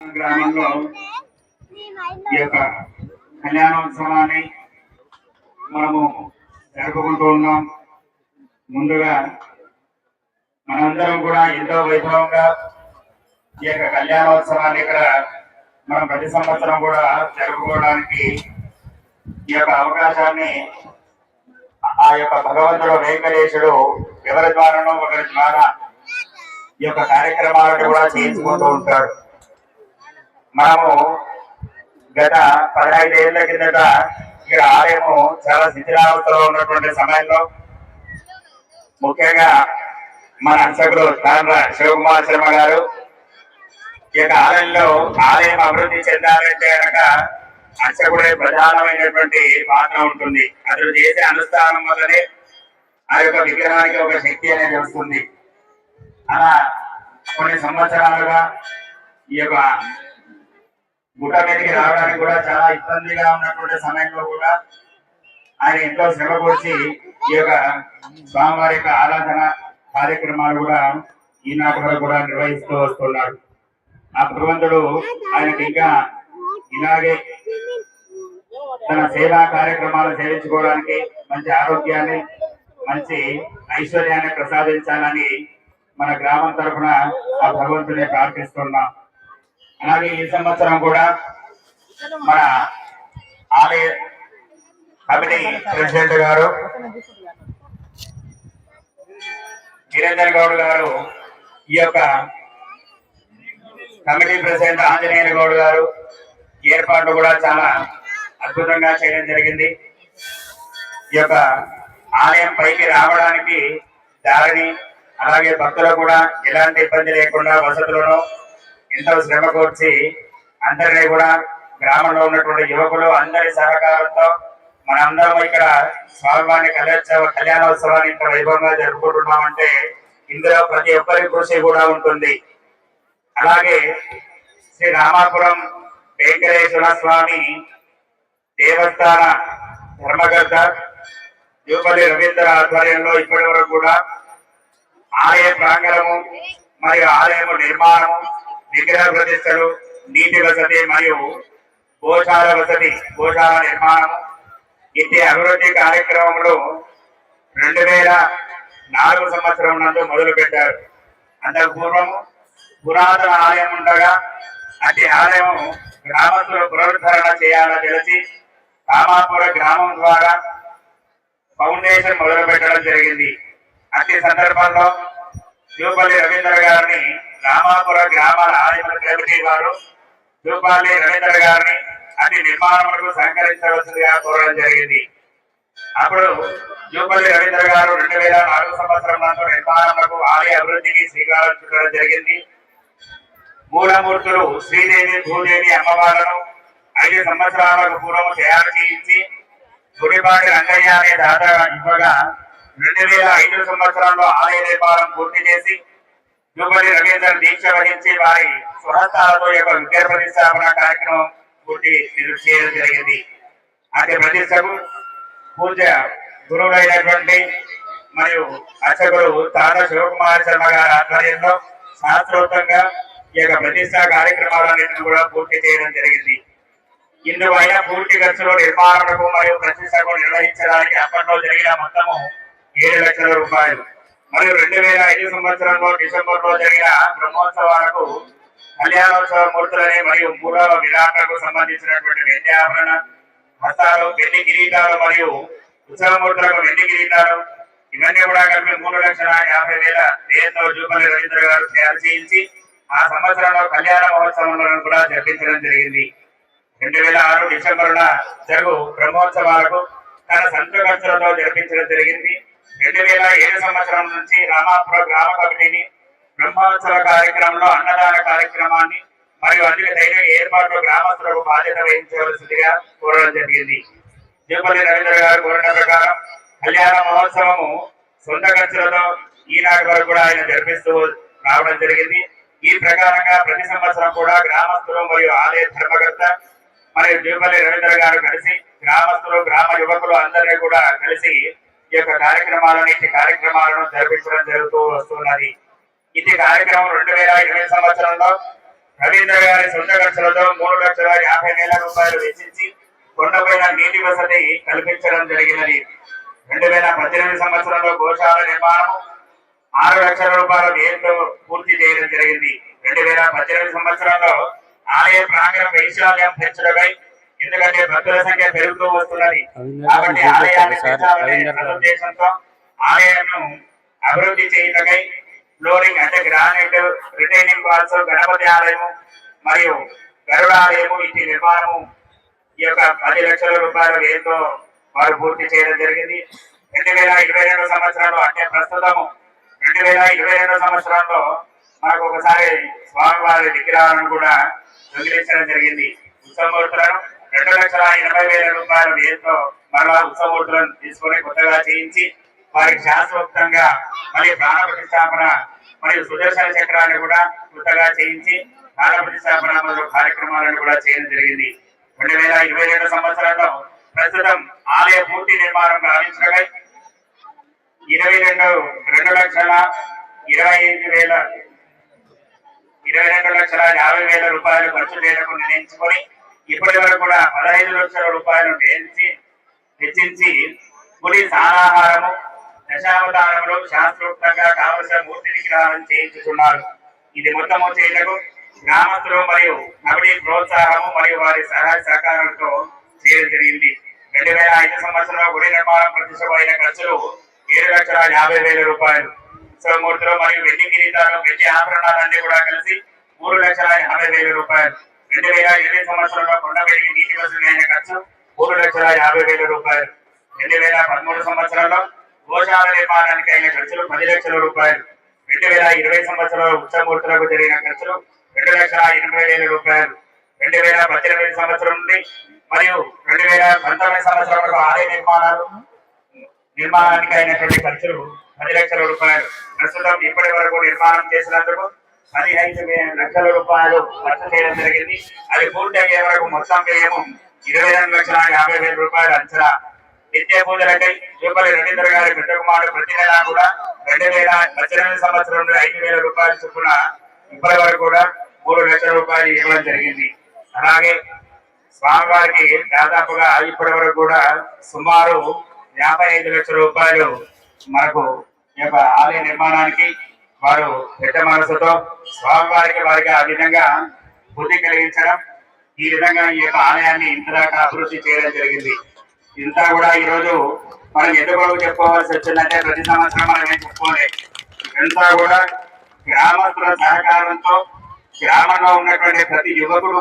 గ్రామంలో ఈ యొక్క కళ్యాణోత్సవాన్ని మనము జరుపుకుంటూ ఉన్నాం. ముందుగా మనందరం కూడా ఎంతో వైభవంగా ఈ యొక్క కళ్యాణోత్సవాన్ని ఇక్కడ మనం ప్రతి సంవత్సరం కూడా జరుపుకోవడానికి ఈ యొక్క అవకాశాన్ని ఆ యొక్క భగవంతుడు వెంకటేశుడు ఎవరి ద్వారానో ఒకరి ద్వారా ఈ యొక్క కార్యక్రమాలను కూడా చేయించుకుంటూ ఉంటాడు. మనము గత 15 ఏళ్ల కిందట ఇక్కడ ఆలయము చాలా శిథిలావస్థలో ఉన్నటువంటి సమయంలో ముఖ్యంగా మన అర్చకులు తాండ్ర శివకుమార్ శర్మ గారు ఈ యొక్క ఆలయం అభివృద్ధి చెందాలంటే కనుక అర్చకుడే ప్రధానమైనటువంటి పాత్ర ఉంటుంది. అతడు చేసే అనుష్ఠానం వల్లనే ఆ యొక్క విగ్రహానికి ఒక శక్తి అనేది వస్తుంది. అలా కొన్ని సంవత్సరాలుగా ఈ యొక్క గుట్ట మీదకి రావడానికి కూడా చాలా ఇబ్బందిగా ఉన్నటువంటి సమయంలో కూడా ఆయన ఎంతో శ్రమ కూర్చి ఈ యొక్క స్వామివారి యొక్క ఆరాధన కార్యక్రమాలు కూడా ఈనాటి వరకు కూడా నిర్వహిస్తూ వస్తున్నాడు. ఆ భగవంతుడు ఆయనకి ఇంకా ఇలాగే తన సేవా కార్యక్రమాలు సేవించుకోవడానికి మంచి ఆరోగ్యాన్ని మంచి ఐశ్వర్యాన్ని ప్రసాదించాలని మన గ్రామం తరఫున ఆ భగవంతుని ప్రార్థిస్తున్నాం. అలాగే ఈ సంవత్సరం కూడా మన ఆలయ కమిటీ ప్రెసిడెంట్ గారు నిరంజన్ గౌడ్ గారు, ఈ యొక్క కమిటీ ప్రెసిడెంట్ ఆంజనేయ గౌడ్ గారు ఏర్పాట్లు కూడా చాలా అద్భుతంగా చేయడం జరిగింది. ఈ యొక్క ఆలయం పైకి రావడానికి దారిని అలాగే భక్తులు కూడా ఎలాంటి ఇబ్బంది లేకుండా వసతులను ఎంతో శ్రమ కూర్చి అందరినీ కూడా గ్రామంలో ఉన్నటువంటి యువకులు అందరి సహకారంతో మనందరం ఇక్కడ స్వామివారిని కళ్యాణోత్సవాన్ని ఇంత వైభవంగా జరుపుకుంటున్నామంటే ఇందులో ప్రతి ఒక్కరి కృషి కూడా ఉంటుంది. అలాగే శ్రీ రామాపురం వెంకటేశ్వర స్వామి దేవస్థాన ధర్మకర్త జూపల్లి రవీంద్ర ఆధ్వర్యంలో ఇప్పటి వరకు కూడా ఆలయ ప్రాంగణము మరియు ఆలయము నిర్మాణము, విగ్రహ ప్రతిష్టలు, నీటి వసతి మరియు గోశాల నిర్మాణము ఇట్టి అభివృద్ధి కార్యక్రమంలో 2004 సంవత్సరం నందు మొదలు పెట్టారు. అంతకు పూర్వము పురాతన ఆలయం ఉండగా అట్టి ఆలయం గ్రామస్తులు పునరుద్ధరణ చేయాలని తెలిసి రామాపుర గ్రామం ద్వారా ఫౌండేషన్ మొదలు పెట్టడం జరిగింది. అట్టి సందర్భంలో జూపల్లి రవీంద్ర గారిని రామాపుర గ్రామాల ఆలయ కమిటీ వారు జూపల్లి రవీంద్ర గారిని అతి నిర్మాణములకు సహకరించవలసిందిగా కోరడం జరిగింది. అప్పుడు జూపల్లి రవీంద్ర గారు 2004 సంవత్సరం నందు నిర్మాణములకు ఆలయ అభివృద్ధికి శ్రీకారం చుట్టడం జరిగింది. మూలమూర్తులు శ్రీదేవి భూదేవి అమ్మవారులను 5 సంవత్సరాలకు పూర్వం తయారు చేయించి గుడిపాటి రంగయ్య అనే దాత ఇవ్వగా 2005 సంవత్సరంలో ఆలయ నిర్మాణం పూర్తి చేసి జూపల్లి రవీంద్ర దీక్ష వహించి వారి స్వహస్తాలతో యొక్క విగ్రహ ప్రతిష్టాపన కార్యక్రమం పూర్తి చేయడం జరిగింది. అతి ప్రతిష్టకు పూజ గురువులైనటువంటి మరియు అర్చకులు తాండ్ర శివకుమార్ శర్మ గారి ఆధ్వర్యంలో శాస్త్రోక్తంగా ఈ యొక్క ప్రతిష్టా కార్యక్రమాలన్నింటినీ కూడా పూర్తి చేయడం జరిగింది. ఇందుకు అయిన పూర్తి ఖర్చులో నిర్మాణకు మరియు ప్రతిష్టకు నిర్వహించడానికి అప్పట్లో జరిగిన మొత్తము 7 లక్షల రూపాయలు. మరియు 2005 సంవత్సరంలో డిసెంబర్లో జరిగిన బ్రహ్మోత్సవాలకు కళ్యాణోత్సవ మూర్తులని మరియు మూడవ విరాటకు సంబంధించినటువంటి వెండి ఆభరణ హస్తాలు, వెండి కిరీటాలు మరియు ఉత్సవమూర్తులకు వెండి కిరీటాలు ఇవన్నీ కూడా కలిపి 3,50,000 వ్యయంతో జూపల్లి రవీంద్ర గారు తయారు చేయించి ఆ సంవత్సరంలో కళ్యాణ మహోత్సవాలను కూడా జరిపించడం జరిగింది. 2006 డిసెంబర్న జరుగు బ్రహ్మోత్సవాలకు తన సొంత ఖర్చులతో జరిపించడం జరిగింది. 2007 సంవత్సరం నుంచి రామాపుర గ్రామ కమిటీని బ్రహ్మోత్సవ కార్యక్రమంలో అన్నదాన కార్యక్రమాన్ని మరియు అందుకు తగిన ఏర్పాట్లు గ్రామస్తులకు బాధ్యత వహించవలసిందిగా కోరడం జరిగింది. జూపల్లి రవీంద్ర గారు కోరిన ప్రకారం కళ్యాణ మహోత్సవము సొంత ఖర్చులతో ఈనాటి వరకు కూడా ఆయన జరిపిస్తూ రావడం జరిగింది. ఈ ప్రకారంగా ప్రతి సంవత్సరం కూడా గ్రామస్తులు మరియు ఆలయ ధర్మకర్త మరియు జూపల్లి రవీంద్ర గారు కలిసి గ్రామస్తులు గ్రామ యువకులు అందరినీ కూడా కలిసి ఈ యొక్క కార్యక్రమాలను జరిపించడం జరుగుతూ వస్తున్నది. ఇది కార్యక్రమం 2020 సంవత్సరంలో రవీంద్ర గారి సొంత ఖర్చులతో 3,50,000 రూపాయలు వెచ్చించి కొండపైన నీటి వసతి కల్పించడం జరిగినది. 2018 సంవత్సరంలో గోశాల నిర్మాణం 6 లక్షల రూపాయల వ్యయంతో పూర్తి చేయడం జరిగింది. 2018 సంవత్సరంలో ఆలయ ప్రాంగణ వైశాల్యం పెంచడమై, ఎందుకంటే భక్తుల సంఖ్య పెరుగుతూ వస్తున్నది కాబట్టి ఆలయాన్ని పెంచాలనే సదుద్దేశంతో ఆలయాన్ని అభివృద్ధి చేయటకై ఫ్లోరింగ్ అంటే గ్రానైట్, రిటైనింగ్ వాల్స్, గణపతి ఆలయము మరియు గరుడ ఆలయము ఇంటి నిర్మాణము ఈ యొక్క 10 లక్షల రూపాయల వ్యయంతో వారు పూర్తి చేయడం జరిగింది. 2022 సంవత్సరంలో అంటే ప్రస్తుతము 2022 సంవత్సరంలో మనకు ఒకసారి స్వామివారి విగ్రహాలను కూడా దొంగిలించడం జరిగింది. ఉత్సవమూర్తులను 2,80,000 రూపాయల వ్యయంతో మరలా ఉత్సవమూర్తులను తీసుకొని కొత్తగా చేయించి వారికి శాస్త్రోక్తంగా మరియు ప్రాణ ప్రతిష్టాపన మరియు సుదర్శన చక్రాన్ని కూడా కొత్తగా చేయించి ప్రాణ ప్రతిష్టాపన మరియు కార్యక్రమాలను కూడా చేయడం జరిగింది. 2022 సంవత్సరంలో ప్రస్తుతం ఆలయ పూర్తి నిర్మాణం గావించడమై 22,50,000 రూపాయలు ఖర్చు చేయడానికి నిర్ణయించుకొని ఇప్పటి వరకు కూడా 15 లక్షల రూపాయలు వెచ్చించి గుడి సారాహారము, దశావతారములు శాస్త్రోక్తంగా కావలసిన మూర్తి విగ్రహాలను చేయించుతున్నారు. ఇది మొత్తము చేయటకు గ్రామస్తులు మరియు కమిటీ ప్రోత్సాహము మరియు వారి సహాయ సహకారాలతో చేయడం జరిగింది. 2005 సంవత్సరంలో గుడి నిర్మాణం ప్రతిష్టకు అయిన ఖర్చులు 7,50,000 రూపాయలు. ఉత్సవమూర్తులు మరియు వెండి కిరీటాలు, వెండి ఆభరణాలన్నీ కూడా కలిసి 3,50,000 రూపాయలు. 2020 సంవత్సరంలో కొండపల్లికి నీటి వసతి అయిన ఖర్చు 3,50,000 రూపాయలు. 2013 సంవత్సరంలో గోశాల నిర్మాణానికి అయిన ఖర్చులు 10 లక్షల రూపాయలు. 2020 సంవత్సరంలో ఉత్సవమూర్తులకు జరిగిన ఖర్చులు 2,80,000 రూపాయలు. 2018 సంవత్సరం నుండి మరియు 2019 సంవత్సరం వరకు ఆలయ నిర్మాణానికి అయినటువంటి ఖర్చులు 10 లక్షల రూపాయలు. ప్రస్తుతం ఇప్పటి వరకు నిర్మాణం చేసినందుకు 15 లక్షల రూపాయలు ఖర్చు చేయడం జరిగింది. అది పూర్తి అయ్యే వరకు మొత్తం వ్యయము 22,50,000 రూపాయలు అంచనా. నిత్య పూజలకై జూపల్లి రవీంద్ర గారి పెద్ద కుమారుడు ప్రతి నెలా కూడా 2018 సంవత్సరం నుండి 5,000 రూపాయలు చొప్పున ఇప్పటి వరకు కూడా 3 లక్షల రూపాయలు ఇవ్వడం జరిగింది. అలాగే స్వామివారికి దాదాపుగా ఇప్పటి వరకు కూడా సుమారు 55 లక్షల రూపాయలు మనకు ఈ యొక్క ఆలయ నిర్మాణానికి వారు పెద్ద మనసుతో స్వామివారికి వారికి ఆ విధంగా బుద్ధి కలిగించడం, ఈ విధంగా ఈ యొక్క ఆలయాన్ని ఇంతదాకా అభివృద్ధి చేయడం జరిగింది. ఇంతా కూడా ఈ రోజు మనం ఎందుకు చెప్పుకోవాల్సి వచ్చిందంటే ప్రతి సంవత్సరం మనం ఏం చెప్పుకోలేదు. ఇదంతా కూడా గ్రామస్తుల సహకారంతో గ్రామంలో ఉన్నటువంటి ప్రతి యువకుడు